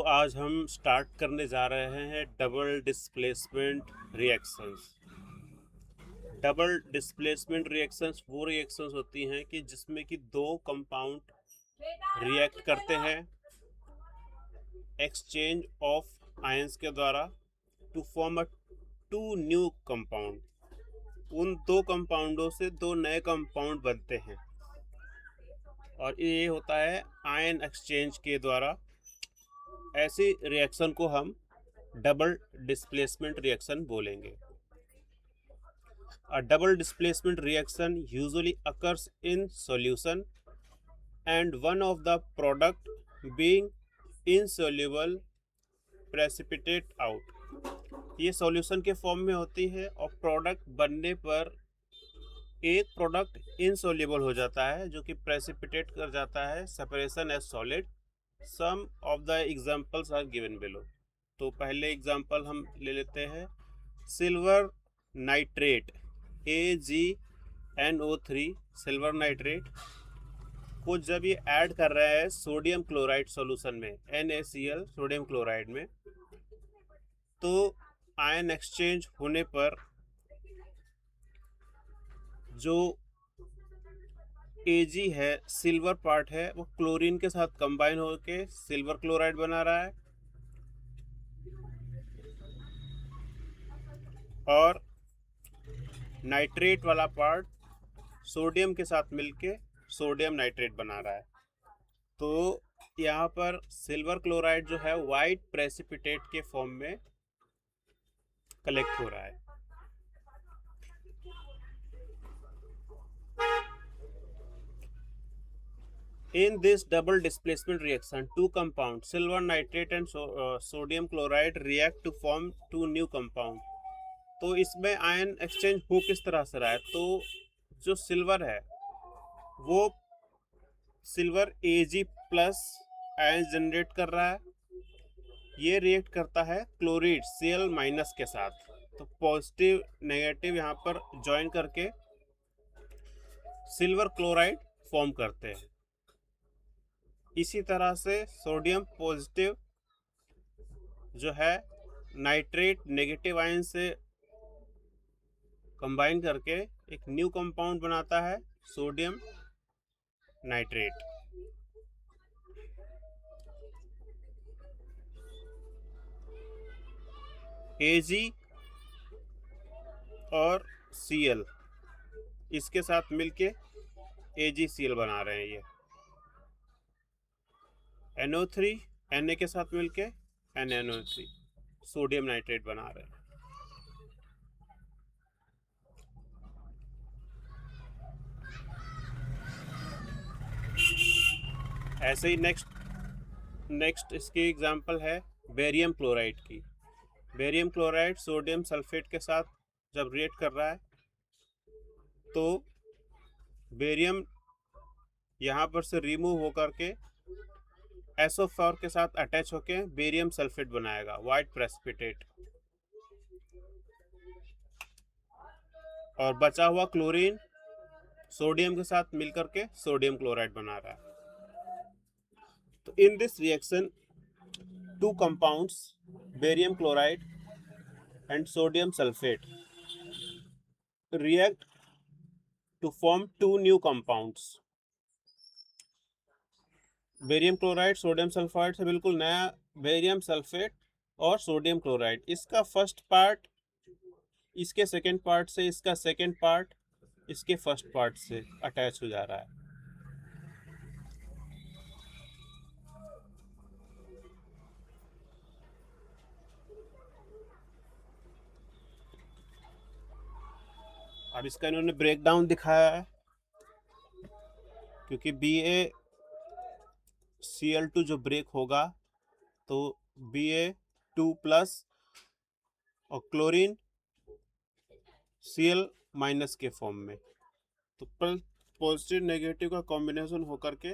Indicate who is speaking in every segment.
Speaker 1: आज हम स्टार्ट करने जा रहे हैं double displacement reactions. Double displacement reactions वो रिएक्शंस होती हैं कि जिसमें कि दो कंपाउंड रिएक्ट करते हैं एक्सचेंज ऑफ आयंस के द्वारा to form a two new compound. उन दो कंपाउंडों से दो नए कंपाउंड बनते हैं और ये होता है आयन एक्सचेंज के द्वारा। ऐसी रिएक्शन को हम डबल डिस्प्लेसमेंट रिएक्शन बोलेंगे। A double displacement reaction usually occurs in solution and one of the product being insoluble precipitate out। ये सॉल्यूशन के फॉर्म में होती है और प्रोडक्ट बनने पर एक प्रोडक्ट इनसोल्यूबल हो जाता है जो कि प्रेसिपिटेट कर जाता है separation as solid. Some of the examples are given below. तो पहले एग्जांपल हम ले लेते हैं silver nitrate AgNO3 silver nitrate को जब ये ऐड कर रहा है सोडियम क्लोराइड सॉल्यूशन में NaCl सोडियम क्लोराइड में, तो आयन एक्सचेंज होने पर जो Ag है सिल्वर पार्ट है वो क्लोरीन के साथ कंबाइन होके सिल्वर क्लोराइड बना रहा है और नाइट्रेट वाला पार्ट सोडियम के साथ मिलके सोडियम नाइट्रेट बना रहा है। तो यहाँ पर सिल्वर क्लोराइड जो है वाइट प्रेसिपिटेट के फॉर्म में कलेक्ट हो रहा है। In this double displacement reaction, two compounds, silver nitrate and sodium chloride react to form two new compound। तो इसमें आयन एक्सचेंज हो किस तरह से रहा है? तो जो सिल्वर है वो silver Ag plus ion generate कर रहा है, ये रिएक्ट करता है क्लोरीड Cl माइनस के साथ। तो पॉजिटिव नेगेटिव यहाँ पर ज्वाइन करके सिल्वर क्लोराइड फॉर्म करते हैं। इसी तरह से सोडियम पॉजिटिव जो है नाइट्रेट नेगेटिव आयन से कंबाइन करके एक न्यू कंपाउंड बनाता है सोडियम नाइट्रेट। Ag और Cl इसके साथ मिलके AgCl बना रहे हैं। ये NO3 Na के साथ मिलके NaNO3 सोडियम नाइट्रेट बना रहे हैं। ऐसे ही नेक्स्ट इसकी एग्जांपल है बेरियम क्लोराइड की। बेरियम क्लोराइड सोडियम सल्फेट के साथ जब रिएक्ट कर रहा है तो बेरियम यहाँ पर से रिमूव होकर के SO4 के साथ अटैच होके बेरियम सल्फेट बनाएगा वाइट प्रेसिपिटेट, और बचा हुआ क्लोरीन सोडियम के साथ मिलकर के सोडियम क्लोराइड बना रहा है। तो इन this reaction two compounds barium chloride and sodium sulfate react to form two new compounds। Barium chloride sodium sulphide से बिल्कुल नया बेरियम सल्फेट और सोडियम क्लोराइड। इसका फर्स्ट पार्ट इसके सेकेंड पार्ट से, इसका सेकेंड पार्ट इसके फर्स्ट पार्ट से अटैच हो जा रहा है। अब इसका इन्होंने ब्रेकडाउन दिखाया है क्योंकि BaCl2 जो ब्रेक होगा तो Ba2 प्लस और क्लोरीन Cl माइनस के फॉर्म में, तो पॉजिटिव नेगेटिव का कॉम्बिनेशन होकर के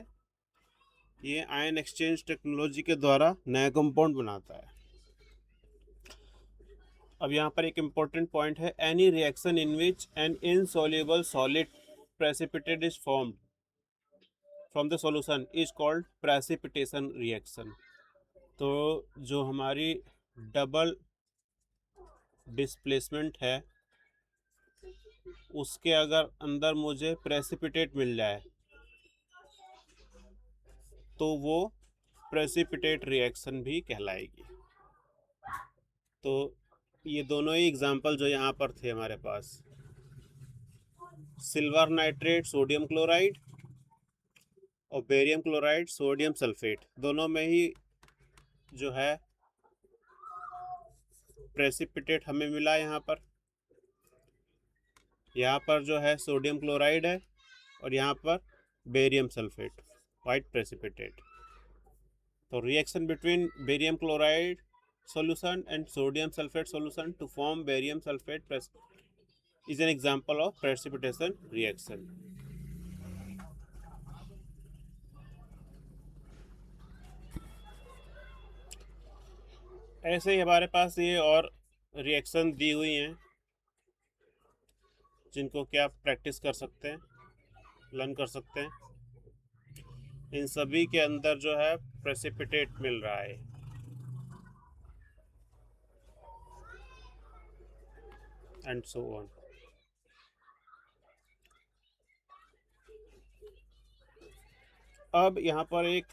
Speaker 1: ये आयन एक्सचेंज टेक्नोलॉजी के द्वारा नया कंपाउंड बनाता है। अब यहाँ पर एक इम्पोर्टेंट पॉइंट है, any reaction in which N insoluble solid precipitate is formed from the solution is called precipitation reaction. तो जो हमारी डबल डिस्प्लेसमेंट है उसके अगर अंदर मुझे प्रेसिपिटेट मिल जाए तो वो प्रेसिपिटेट रिएक्शन भी कहलाएगी। तो ये दोनों ही एग्जांपल जो यहाँ पर थे हमारे पास, सिल्वर नाइट्रेट सोडियम क्लोराइड और बेरियम क्लोराइड सोडियम सल्फेट, दोनों में ही जो है प्रेसिपिटेट हमें मिला। यहाँ पर जो है सोडियम क्लोराइड है और यहाँ पर बेरियम सल्फेट वाइट प्रेसिपिटेट। तो reaction between barium chloride solution and sodium sulfate solution to form barium sulfate is an example of precipitation reaction. ऐसे ही हमारे पास ये और रिएक्शन दी हुई हैं जिनको क्या आप प्रैक्टिस कर सकते हैं, लर्न कर सकते हैं। इन सभी के अंदर जो है प्रेसिपिटेट मिल रहा है। And so on. अब यहाँ पर एक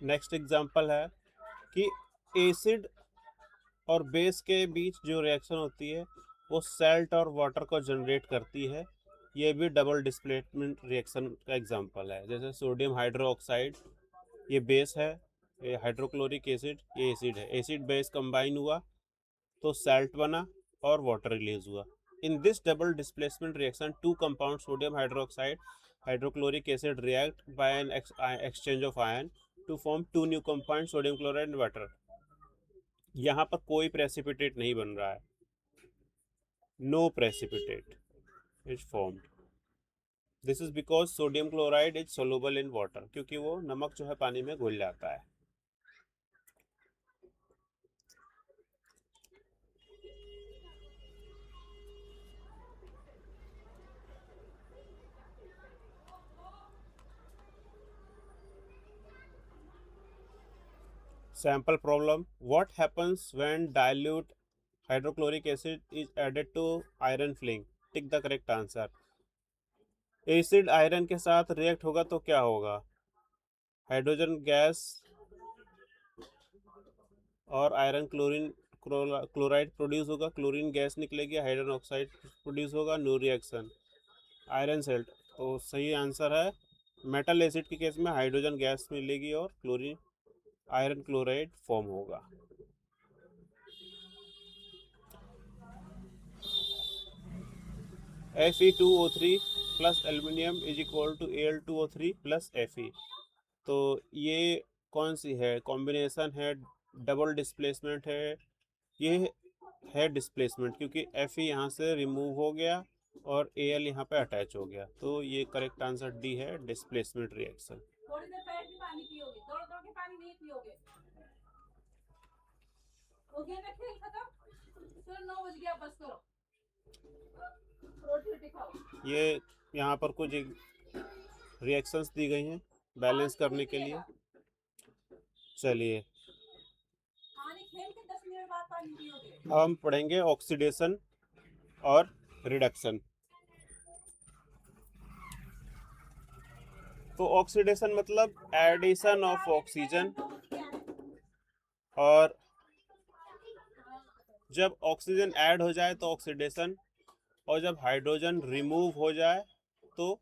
Speaker 1: नेक्स्ट एग्जांपल है कि एसिड और बेस के बीच जो रिएक्शन होती है वो सॉल्ट और वाटर को जनरेट करती है। ये भी डबल डिस्प्लेसमेंट रिएक्शन का एग्जांपल है। जैसे सोडियम हाइड्रोक्साइड, ये बेस है, ये हाइड्रोक्लोरिक एसिड, ये एसिड है। एसिड बेस कंबाइन हुआ तो सॉल्ट बना और वाटर रिलीज हुआ। In this double displacement reaction two compound sodium hydroxide hydrochloric acid react by an exchange of ion to form two new compound sodium chloride and water. यहाँ पर कोई precipitate नहीं बन रहा है, no precipitate is formed. This is because sodium chloride is soluble in water, क्योंकि वो नमक जो है पानी में घुल जाता है। Sample problem: what happens when dilute hydrochloric acid is added to iron flame? Tick the correct answer. Acid iron के साथ रिएक्ट होगा तो क्या होगा? हाइड्रोजन गैस और आयरन क्लोराइड प्रोड्यूस होगा, क्लोरीन गैस निकलेगी, हाइड्रोजन ऑक्साइड प्रोड्यूस होगा, नो रिएक्शन, आयरन सेल्ट। तो सही आंसर है मेटल एसिड के केस में हाइड्रोजन गैस मिलेगी और क्लोरीन आयरन क्लोराइड फॉर्म होगा। Fe2O3 plus aluminium is equal to Al2O3 plus Fe। तो ये कौन सी है? कॉम्बिनेशन है, डबल डिस्प्लेसमेंट है। ये है डिस्प्लेसमेंट क्योंकि Fe यहाँ से रिमूव हो गया और Al यहाँ पे अटैच हो गया। तो ये करेक्ट आंसर डी है, डिस्प्लेसमेंट रिएक्शन। ये यहाँ पर कुछ रिएक्शंस दी गई हैं बैलेंस करने के लिए। चलिए हम पढ़ेंगे ऑक्सीडेशन और रिडक्शन। तो ऑक्सीडेशन मतलब एडिशन ऑफ ऑक्सीजन, और जब ऑक्सीजन ऐड हो जाए तो ऑक्सीडेशन, और जब हाइड्रोजन रिमूव हो जाए तो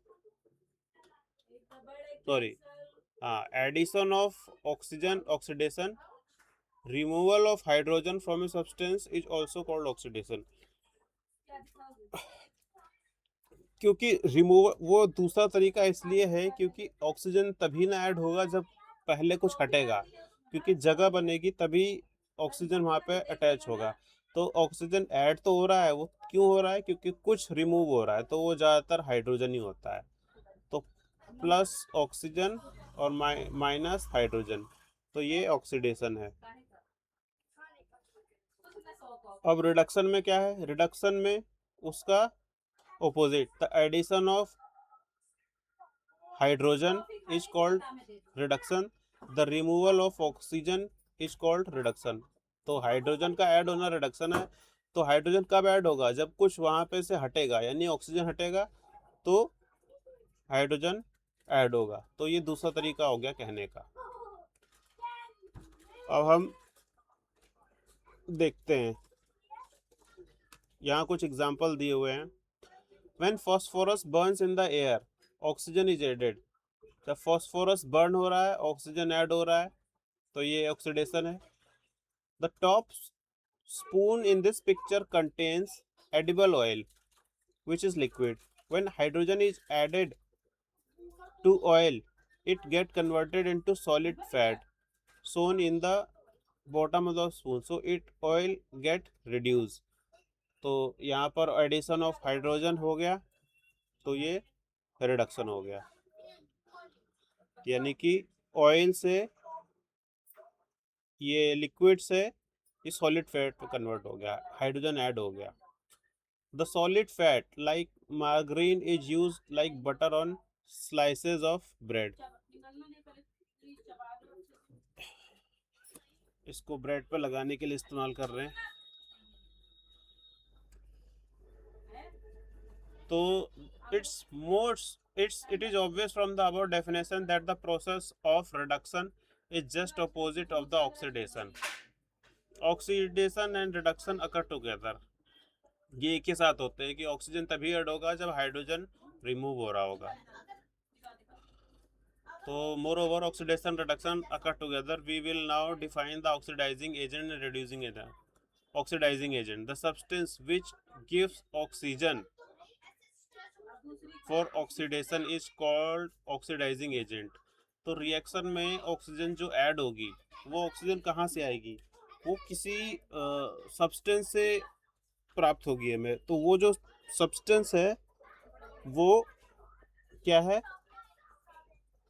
Speaker 1: addition of oxygen oxidation, removal of hydrogen from a substance is also called oxidation. क्योंकि रिमूव वो दूसरा तरीका इसलिए है क्योंकि ऑक्सीजन तभी ना ऐड होगा जब पहले कुछ हटेगा, क्योंकि जगह बनेगी तभी ऑक्सीजन वहाँ पे अटैच होगा। तो ऑक्सीजन ऐड तो हो रहा है, वो क्यों हो रहा है? क्योंकि कुछ रिमूव हो रहा है, तो वो ज़्यादातर हाइड्रोजन ही होता है। तो प्लस ऑक्सीजन और माइनस हाइड्रोजन, तो ये ऑक्सीडेशन है। अब रिडक्शन में क्या है? रिडक्शन में उसका opposite, the addition of hydrogen is called reduction, the removal of oxygen is called reduction. तो हाइड्रोजन का ऐड होना रिडक्शन है। तो हाइड्रोजन कब ऐड होगा? जब कुछ वहां पे से हटेगा, यानी ऑक्सीजन हटेगा तो हाइड्रोजन ऐड होगा। तो ये दूसरा तरीका हो गया कहने का। अब हम देखते हैं, यहाँ कुछ एग्जाम्पल दिए हुए हैं। When phosphorus burns in the air oxygen is added. जब फॉस्फोरस बर्न हो रहा है, ऑक्सीजन ऐड हो रहा है, तो ये ऑक्सीडेशन है। The top spoon in this picture contains edible oil which is liquid. When hydrogen is added to oil, it get converted into solid fat shown in the bottom of the spoon, so it oil get reduced. तो यहाँ पर addition of hydrogen हो गया, तो ये reduction हो गया, यानी कि ऑयल से ये लिक्विड से ये सॉलिड फैट में कन्वर्ट हो गया, हाइड्रोजन ऐड हो गया। The solid fat like margarine is used like butter on slices of bread. इसको ब्रेड पे लगाने के लिए इस्तेमाल कर रहे हैं। तो it is obvious from the above definition that the process of reduction is just opposite of the oxidation. Oxidation and reduction occur together. ये एक ही साथ होते हैं कि ऑक्सीजन तभी ऐड होगा जब हाइड्रोजन रिमूव हो रहा होगा। तो moreover oxidation reduction occur together. We will now define the oxidizing agent and reducing agent. Oxidizing agent, the substance which gives oxygen for oxidation is called oxidizing agent. तो reaction में oxygen जो add होगी वो oxygen कहाँ से आएगी? वो किसी सब्सटेंस से प्राप्त होगी हमें। तो वो जो सब्सटेंस है वो क्या है?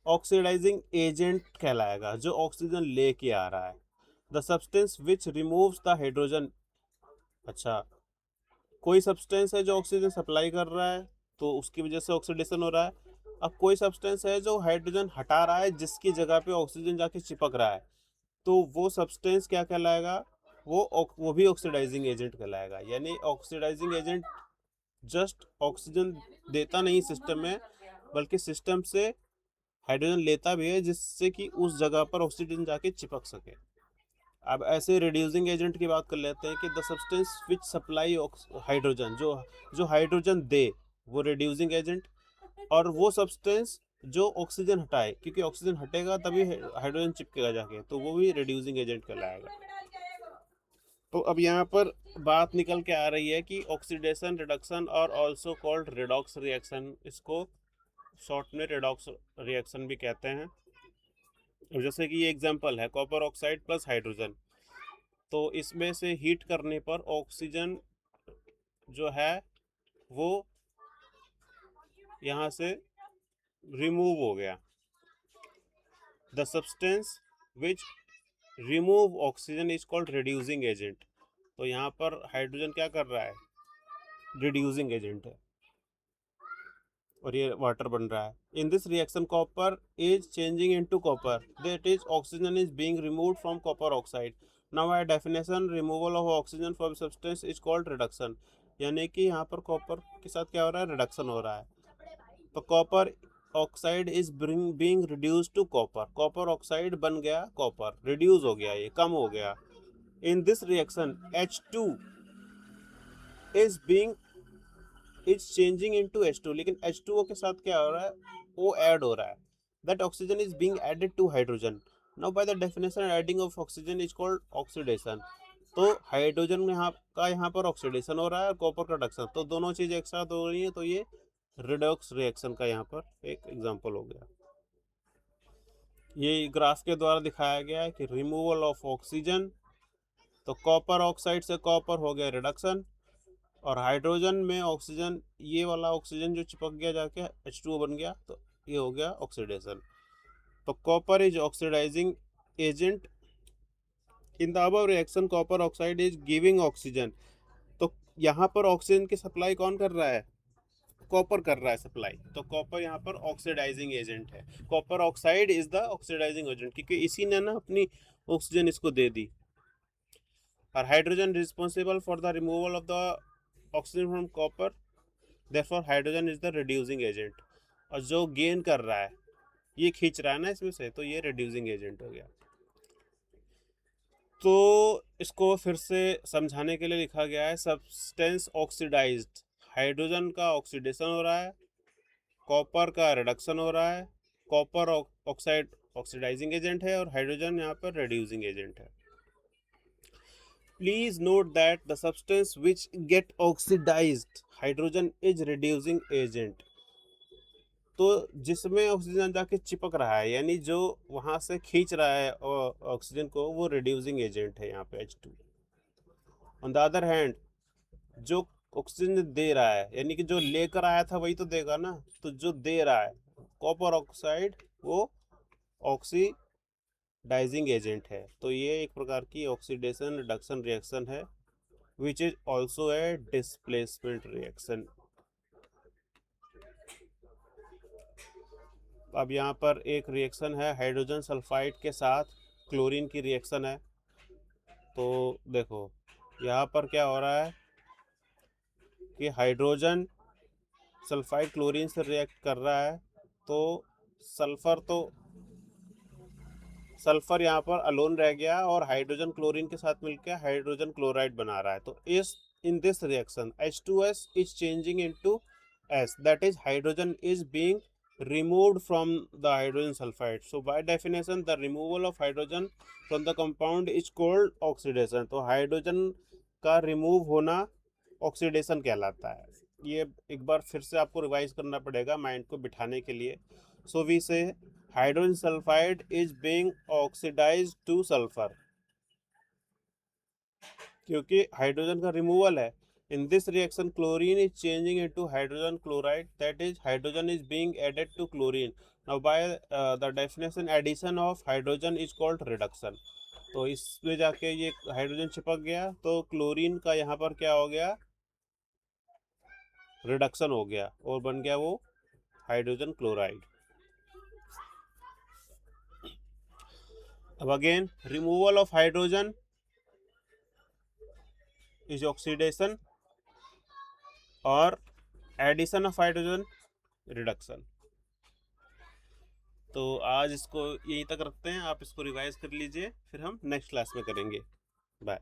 Speaker 1: ऑक्सीडाइजिंग एजेंट कहलाएगा, जो ऑक्सीजन लेके आ रहा है। The substance which removes the hydrogen. अच्छा, कोई सब्सटेंस है जो ऑक्सीजन सप्लाई कर रहा है तो उसकी वजह से ऑक्सीडेशन हो रहा है। अब कोई सब्सटेंस है जो हाइड्रोजन हटा रहा है, जिसकी जगह पे ऑक्सीजन जाके चिपक रहा है, तो वो सब्सटेंस क्या कहलाएगा? वो भी ऑक्सीडाइजिंग एजेंट कहलाएगा। यानी ऑक्सीडाइजिंग एजेंट जस्ट ऑक्सीजन देता नहीं सिस्टम में, बल्कि सिस्टम से हाइड्रोजन लेता भी है, जिससे कि उस जगह पर ऑक्सीजन जाके चिपक सके। अब ऐसे रिड्यूसिंग एजेंट की बात कर लेते हैं कि the substance which supply hydrogen, जो हाइड्रोजन दे वो रिड्यूसिंग एजेंट, और वो सब्सटेंस जो ऑक्सीजन हटाए, क्योंकि ऑक्सीजन हटेगा तभी हाइड्रोजन चिपकेगा जाके, तो वो भी रिड्यूसिंग एजेंट कहलाएगा। तो अब यहाँ पर बात निकल के आ रही है कि ऑक्सीडेशन रिडक्शन और ऑल्सो कॉल्ड रिडॉक्स रिएक्शन, इसको शॉर्ट में रिडॉक्स रिएक्शन भी कहते हैं। जैसे कि ये एग्जांपल है कॉपर ऑक्साइड प्लस हाइड्रोजन। तो इसमें से हीट करने पर ऑक्सीजन जो है वो यहाँ से रिमूव हो गया। The substance which remove oxygen is called reducing agent. तो यहाँ पर हाइड्रोजन क्या कर रहा है? रिड्यूसिंग एजेंट है, और ये वाटर बन रहा है। In this reaction copper is changing into copper, that is oxygen is being removed from copper oxide. Now by definition removal of oxygen from substance is called reduction. यानी कि यहाँ पर कॉपर के साथ क्या हो रहा है? रिडक्शन हो रहा है। तो copper oxide is being reduce to copper, copper oxide बन गया कॉपर, रिड्यूस हो गया, ये कम हो गया। इन this reaction H2 is being it's changing into H2, लेकिन H2O के साथ क्या हो रहा है? वो ऐड हो रहा है। That oxygen is being added to hydrogen. Now by the definition adding of oxygen is called oxidation. तो हाइड्रोजन यहाँ पर ऑक्सीडेशन हो रहा है, कॉपर का रिडक्शन, तो दोनों चीज एक साथ हो रही है, तो ये रिडॉक्स रिएक्शन का यहाँ पर एक एग्जांपल हो गया। ये ग्राफ के द्वारा दिखाया गया है कि रिमूवल ऑफ ऑक्सीजन, तो कॉपर ऑक्साइड से कॉपर हो गया रिडक्शन, और हाइड्रोजन में ऑक्सीजन, ये वाला ऑक्सीजन जो चिपक गया जाके H2O बन गया, तो ये हो गया ऑक्सीडेशन। तो copper is oxidizing agent in the above reaction, copper oxide is giving oxygen. तो यहाँ पर ऑक्सीजन की सप्लाई कौन कर रहा है? कॉपर कर रहा है सप्लाई, तो कॉपर यहाँ पर ऑक्सीडाइजिंग एजेंट है। Copper oxide is the oxidizing agent, क्योंकि इसी ने ना अपनी ऑक्सीजन इसको दे दी। और hydrogen responsible for the removal of the oxygen from copper, therefore hydrogen is the reducing agent. और जो गेन कर रहा है, ये खींच रहा है ना इसमें से, तो ये रिड्यूसिंग एजेंट हो गया। तो इसको फिर से समझाने के लिए लिखा गया है, सब्सटेंस ऑक्सीडाइज्ड, हाइड्रोजन का ऑक्सीडेशन हो रहा है, कॉपर का रिडक्शन हो रहा है। कॉपर ऑक्साइड ऑक्सीडाइजिंग एजेंट है और हाइड्रोजन यहाँ पर रिड्यूसिंग एजेंट है। Please note that the substance which get oxidized hydrogen is reducing agent. तो जिसमें ऑक्सीजन जाके चिपक रहा है, यानी जो वहां से खींच रहा है ऑक्सीजन को, वो रिड्यूसिंग एजेंट है यहाँ पे H2। On the other hand, जो ऑक्सीजन दे रहा है, यानी कि जो लेकर आया था वही तो देगा ना, तो जो दे रहा है कॉपर ऑक्साइड, वो ऑक्सीडाइजिंग एजेंट है। तो ये एक प्रकार की ऑक्सीडेशन रिडक्शन रिएक्शन है, which is also a displacement reaction. अब यहाँ पर एक रिएक्शन है हाइड्रोजन सल्फाइड के साथ क्लोरीन की रिएक्शन है। तो देखो यहाँ पर क्या हो रहा है कि हाइड्रोजन सल्फाइड क्लोरीन से रिएक्ट कर रहा है, तो सल्फर यहाँ पर अलोन रह गया और हाइड्रोजन क्लोरीन के साथ मिलकर हाइड्रोजन क्लोराइड बना रहा है। तो इन this reaction H2S is changing into S, that is hydrogen is being removed from the hydrogen sulfide. So by definition the removal of hydrogen from the compound is called oxidation. तो hydrogen का remove होना oxidation कहलाता है। ये एक बार फिर से आपको रिवाइज करना पड़ेगा माइंड को बिठाने के लिए। So we say hydrogen sulphide is being oxidized to sulphur, क्योंकि हाइड्रोजन का रिमूवल है। In this reaction chlorine is changing into hydrogen chloride, that is hydrogen is being added to chlorine. Now by the definition addition of hydrogen is called reduction. तो इसमें जाके ये hydrogen चिपक गया, तो क्लोरीन का यहाँ पर क्या हो गया, रिडक्शन हो गया और बन गया वो हाइड्रोजन क्लोराइड। अब again removal of hydrogen is oxidation और एडिशन ऑफ हाइड्रोजन रिडक्शन। तो आज इसको यहीं तक रखते हैं, आप इसको रिवाइज कर लीजिए, फिर हम नेक्स्ट क्लास में करेंगे। बाय।